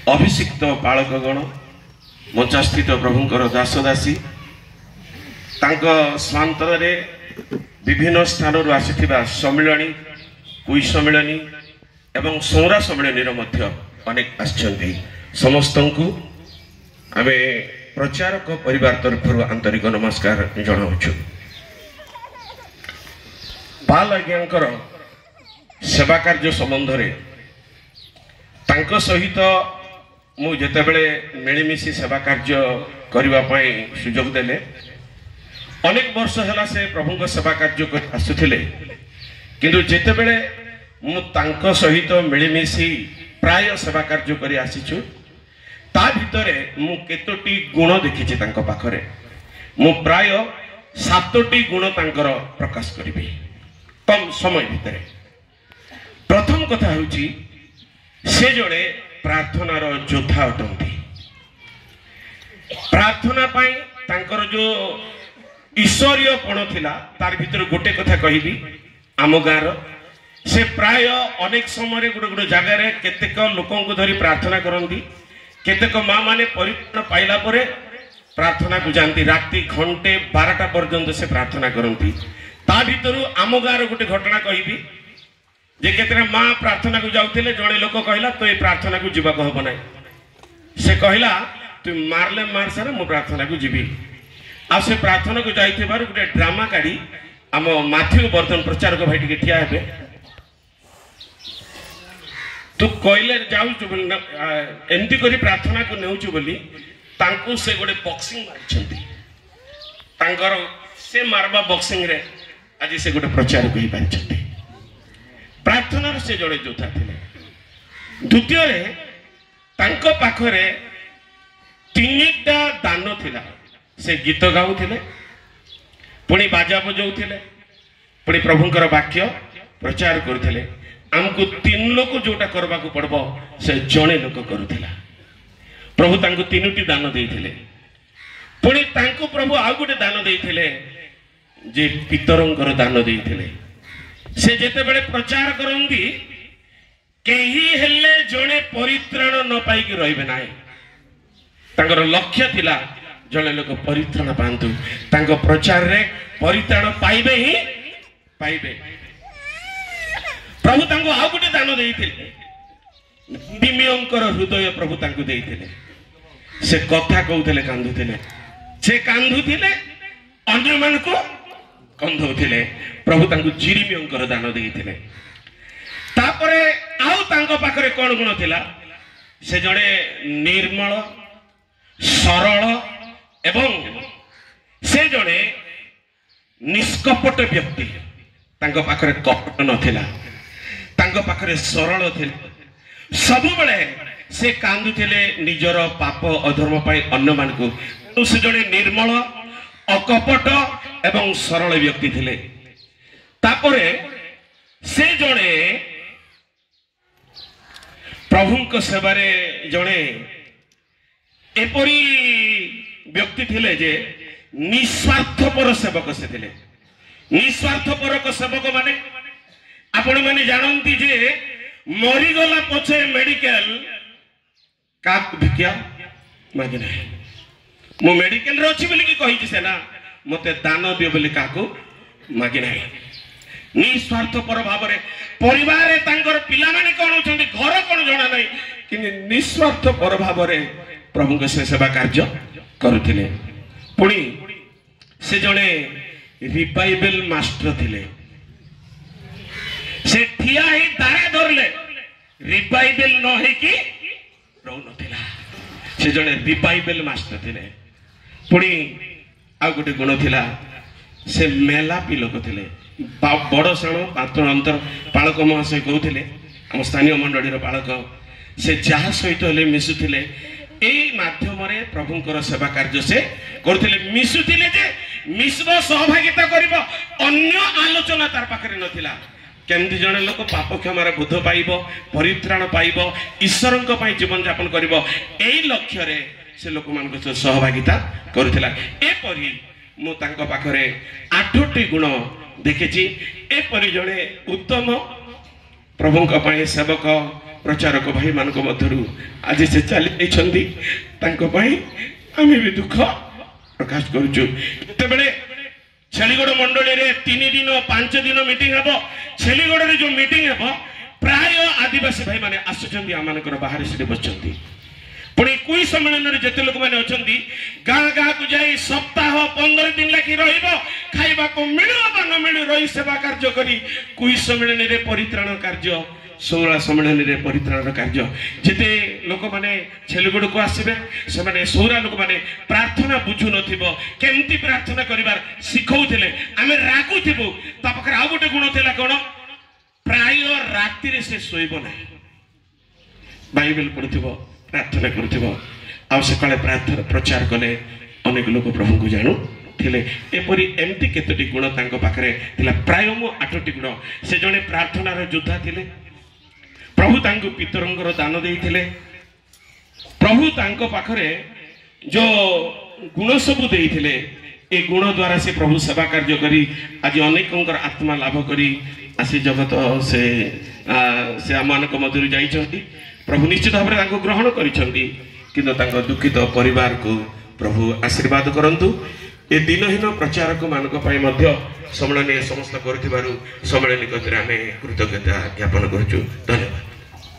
अभिषिक्त बालकगण मंचास्थित प्रभुंकर दासदासी स्वांतर विभिन्न स्थान आसिथिबा सम्मिलनी कुई सम्मिलनी एवं सौरा सम्मिलनी अनेक आछंती समस्त को आम प्रचारक परिवार तरफ आंतरिक नमस्कार जनाऊँ। बाल आज्ञांकर सेवा कार्य संबंध तांको सहित मु जेतेबेले मिलिमिशि सेवा कार्य करने सुजोग देले अनेक वर्ष है से प्रभु को सेवा कार्य कर आसुथिले किंतु जेतेबेले मु तांको सहित मिलिमिशि प्राय सेवा कार्य कर आसीछु ता भितरे मु केतोटी गुण देखिछि तांको पाखरे मु प्राय 7टी गुण तांकर प्रकाश करिबी कम समय भितरे। प्रथम कथा होची से जड़े प्रार्थनार योद्धा अटंती। प्रार्थना पाई तांकर जो ईश्वरीय पण थिला तार भितर गोटे कथा कहिबी आम गाँर से प्राय अनेक समय गोटे गोटे जगार केतेक लोकों को धरी प्रार्थना करती केतेक माँ माने परिपूर्ण पाइला परे प्रार्थना को जाती राति घंटे 12टा पर्यंत से प्रार्थना करती। ता भितर आम गाँर गोटे घटना कहिबी जे केतरा माँ प्रार्थना को जाउथिले जड़े लोक कहला तो ये प्रार्थना को जीवा हब ना से कहला तु मारले मार सारा मु प्रार्थना को जीवी आ से प्रार्थना को जाइथिबार गोटे ड्रामा काढ़ी आम माथ्यू वर्धन प्रचारक भाई टिके ठिया हेबे तू कहले जाऊचु बोली एमती करी प्रार्थना को नेउचु बोली तांको से गोटे बॉक्सिंग मारिछंती तांकर से मारबा बॉक्सिंग रे आज से गोटे प्रचारक ही पारिछंती। प्रार्थना से जड़े योद्धा थे। द्वितीय तांको पाखरे 3टा दान थिला से गीत गाउथिले पुणी बाजा बजाउथिले पुणी प्रभुंकर वाक्य प्रचार करुथिले आमको 3 लोक जोटा करबा को पड़बो से जणे लोक करुथिला। प्रभु तांको 3टी दान देइथिले पुणी तांको प्रभु आ गोटे दान देइथिले जे पितरंकर दान देइथिले से जेते बेले प्रचार करंदी केही हेले जणे परित्राण न पाई कि रहिबे नाही तांकर लक्ष्य थिला जणे लोक परित्राण पांतु तांको प्रचार रे परित्राण पाइबे ही पाइबे। प्रभु तांको आ गोटे दान देइथिले दिम्यंकर हृदय प्रभु तांको देइथिले से कथा कहउथिले कांदुथिले से कांदुथिले अन्य मानको कंधौथिले प्रभु तांको जिरिम्यंकर दान देइथिले। तापरे आउ तांको पाखरे कोन गुण थिला से जड़े निर्मल सरल एवं से जड़े निष्कपट व्यक्ति तांको पाखरे कपट नथिला तांको पाखरे सरल थिले सब बेले से कांदुथिले निजर पाप अधर्म पाई अन्य मानको से जड़े निर्मल अकपट एवं सरल व्यक्ति थिले। तापरे से जड़े प्रभु सेवारे जड़े एपरी व्यक्ति थिले जे निस्वार्थपर सेवक से थिले। निस्वार्थपर सेवक माने आपण माने जानंती जे मरीगला पछे मेडिकल का भिक्षा मागे ना मो मेडिकल रे अछि बोली कि कहि से ना मते दान दियो बोली काको मागे ना निस्वार्थपर भाव रे परिवार रे तांकर पिला माने कोन होछंती घर कोन जणा नै कि निस्वार्थपर भाव रे प्रभु के सेवा कार्य करुथिले। पुणी से जणे रिवाइवल मास्टर थिले से ठिया ही दारे धरले रिवाइवल न हे कि रहु नथिला से जणे रिवाइवल मास्टर थिले। पुणी आ गोटे गुण थिला से मेलापी लोक थिले बड़ साण पात्र अंतर पालक महाशय कहते आम स्थानीय मंडली पालक से जहा सहित मिशुले यही माध्यम प्रभुंकर सेवा कार्य से करथिले मिशुथिले जे मिश्र सहभागिता करिबो अन्य आलोचना तार पाखरे नथिला केमती जने लोक पाप क्षमार बोध पाइब परित्राण पाइब ईश्वरंक पई जीवन यापन करिबो एई लक्ष्य रे से लोक मान सहभागिता करथिला। एपरि मु तांको पाखरे 8टी गुण देखिछि। एपरि जने उत्तम प्रभुंक पई सेवक प्रचारक भाई मानक मध्यरु आज से चली जाइछंती तांको भाई आमे भी दुख प्रकाश करूछु। जेतेबेले छेलीगढ़ मंडली रे 3 दिन 5 दिन मीटिंग हबो छेलीगढ़ रे जो मीटिंग हबो प्राय आदिवासी भाई माने आसुचंती आमानकर बाहर से बसचंती पुणी कुई सम्मेलन रे जते लोक माने अछंती गाँ गाँ को जाई सप्ताह 15 दिन लागी रहिबो खाइबा को मिलु बा न मिलु रही सेवा कार्य करी कुई सम्मेलन रे परित्राण कार्य 16 सम्मेलन रे परित्राण कार्य जेते लोक माने छेलगुड़ को आसीबे से माने 16 लोक माने प्रार्थना बुझु नथिबो केमती प्रार्थना करिवार सिखौथिले आमे रागुथिबो ता पखर आ गोटे गुण थिला कोन प्राय राति रे से सोइबो नै बाइबल पढुथिबो प्रार्थना करुथिबो आ सकाळे प्रार्थना प्रचार कले अनेक लोक प्रभु को जानू थिले एपरी एमती केतोटी गुण तांको पाखरे थिला प्राय मो 8टी गुण से जने प्रार्थना रो योद्धा थिले प्रभु तांको पितरंगर दान देइथिले प्रभु तांको पाखरे जो गुण सब देइथिले ए गुण द्वारा से प्रभु सेवा कार्य करी आज अनेकंकर आत्मा लाभ करी आसी जगत से आमानक मधुर जाइछंती प्रभु निश्चित भाव में ग्रहण करिछंती किंतु तांको दुखित परिवार को प्रभु आशीर्वाद करंतु ए दिनहीन प्रचारक मानक पई मध्य सम्मेलन समस्त करथिबारु सम्मेलन कतरे आमे कृतज्ञता ज्ञापन करछु। धन्यवाद।